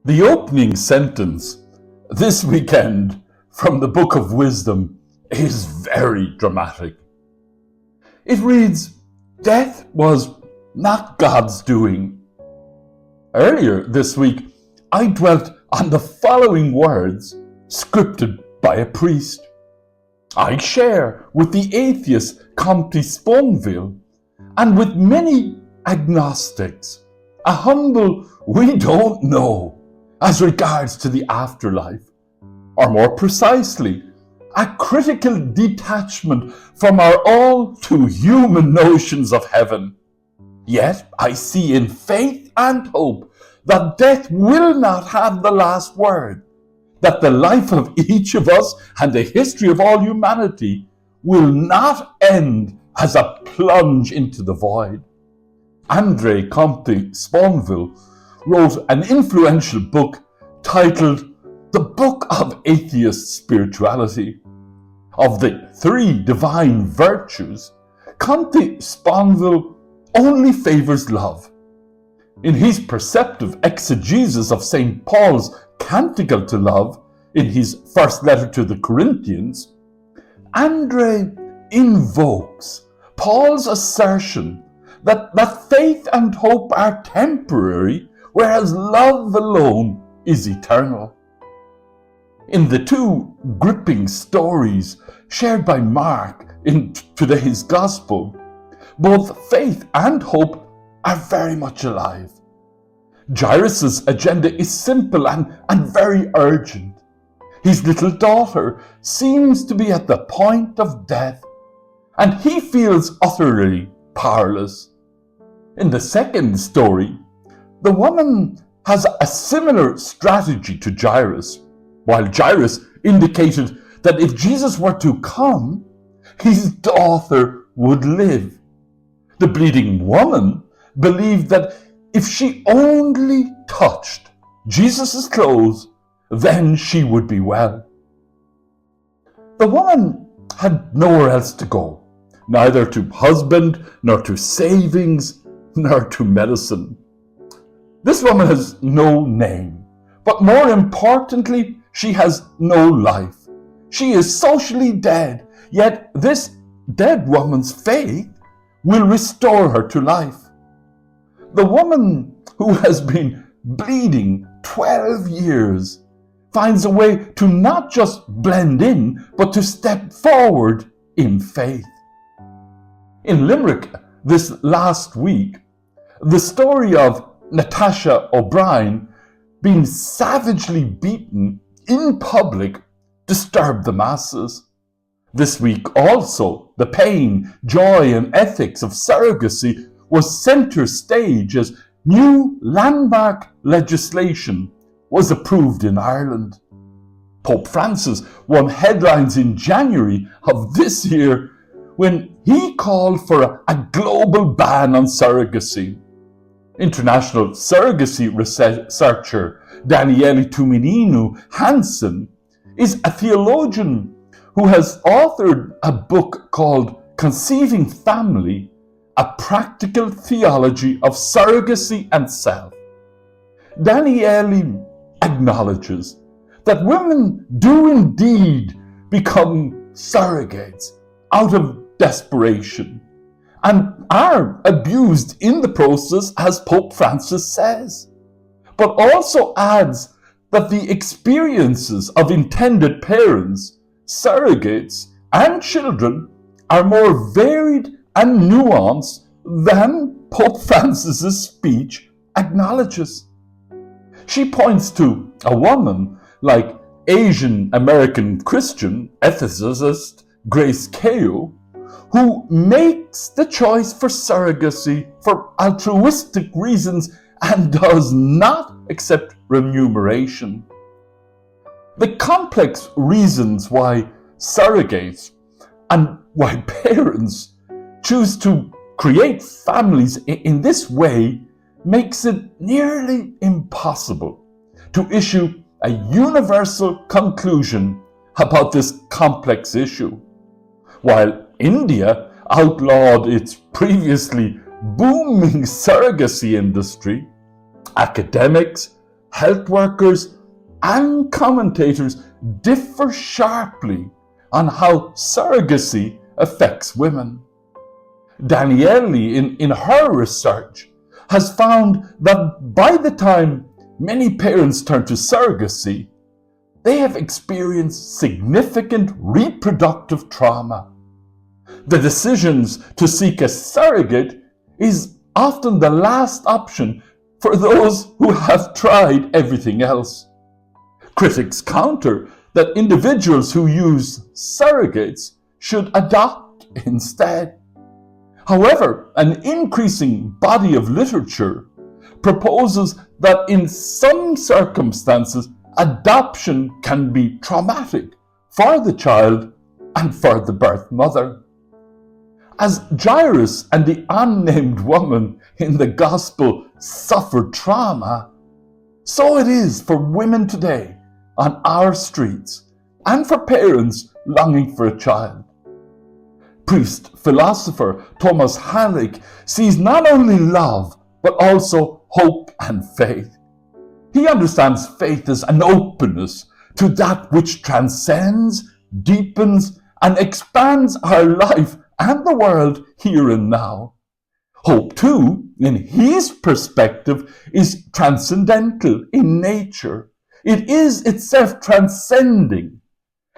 The opening sentence this weekend from the Book of Wisdom is very dramatic. It reads, "Death was not God's doing." Earlier this week, I dwelt on the following words scripted by a priest. I share with the atheist Comte Sponville and with many agnostics a humble "we don't know" as regards to the afterlife, or more precisely, a critical detachment from our all too human notions of heaven. Yet I see in faith and hope that death will not have the last word, that the life of each of us and the history of all humanity will not end as a plunge into the void. André Comte Sponville wrote an influential book titled The Book of Atheist Spirituality. Of the three divine virtues, Comte Sponville only favors love. In his perceptive exegesis of St. Paul's canticle to love in his first letter to the Corinthians, André invokes Paul's assertion that faith and hope are temporary, whereas love alone is eternal. In the two gripping stories shared by Mark in today's Gospel, both faith and hope are very much alive. Jairus' agenda is simple and very urgent. His little daughter seems to be at the point of death, and he feels utterly powerless. In the second story, the woman has a similar strategy to Jairus, while Jairus indicated that if Jesus were to come, his daughter would live. The bleeding woman believed that if she only touched Jesus' clothes, then she would be well. The woman had nowhere else to go, neither to husband, nor to savings, nor to medicine. This woman has no name, but more importantly, she has no life. She is socially dead, yet this dead woman's faith will restore her to life. The woman who has been bleeding 12 years finds a way to not just blend in, but to step forward in faith. In Limerick this last week, the story of Natasha O'Brien being savagely beaten in public disturbed the masses. This week also, the pain, joy and ethics of surrogacy was center stage as new landmark legislation was approved in Ireland. Pope Francis won headlines in January of this year when he called for a global ban on surrogacy. International surrogacy researcher Daniele Tumininu Hansen is a theologian who has authored a book called Conceiving Family, a Practical Theology of Surrogacy and Self. Daniele acknowledges that women do indeed become surrogates out of desperation and are abused in the process, as Pope Francis says, but also adds that the experiences of intended parents, surrogates, and children are more varied and nuanced than Pope Francis's speech acknowledges. She points to a woman like Asian American Christian ethicist Grace Kao, who makes the choice for surrogacy for altruistic reasons and does not accept remuneration. The complex reasons why surrogates and why parents choose to create families in this way makes it nearly impossible to issue a universal conclusion about this complex issue. While India outlawed its previously booming surrogacy industry, academics, health workers, and commentators differ sharply on how surrogacy affects women. Daniele, in her research, has found that by the time many parents turn to surrogacy, they have experienced significant reproductive trauma. The decisions to seek a surrogate is often the last option for those who have tried everything else. Critics counter that individuals who use surrogates should adopt instead. However, an increasing body of literature proposes that in some circumstances, adoption can be traumatic for the child and for the birth mother. As Jairus and the unnamed woman in the Gospel suffered trauma, so it is for women today on our streets and for parents longing for a child. Priest-philosopher Thomas Halleck sees not only love, but also hope and faith. He understands faith as an openness to that which transcends, deepens, and expands our life and the world here and now. Hope, too, in his perspective, is transcendental in nature. It is itself transcending.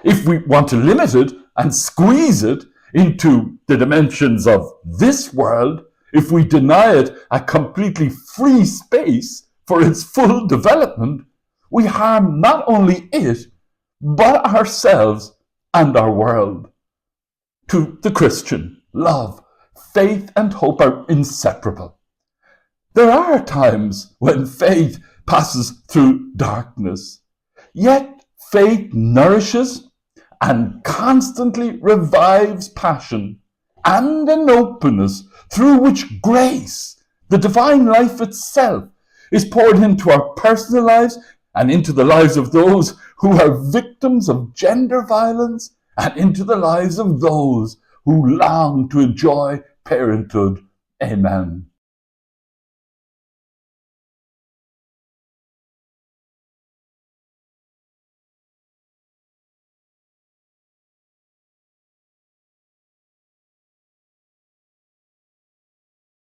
If we want to limit it and squeeze it into the dimensions of this world, if we deny it a completely free space for its full development, we harm not only it, but ourselves and our world. To the Christian, love, faith, and hope are inseparable. There are times when faith passes through darkness, yet faith nourishes and constantly revives passion and an openness through which grace, the divine life itself, is poured into our personal lives and into the lives of those who are victims of gender violence and into the lives of those who long to enjoy parenthood. Amen.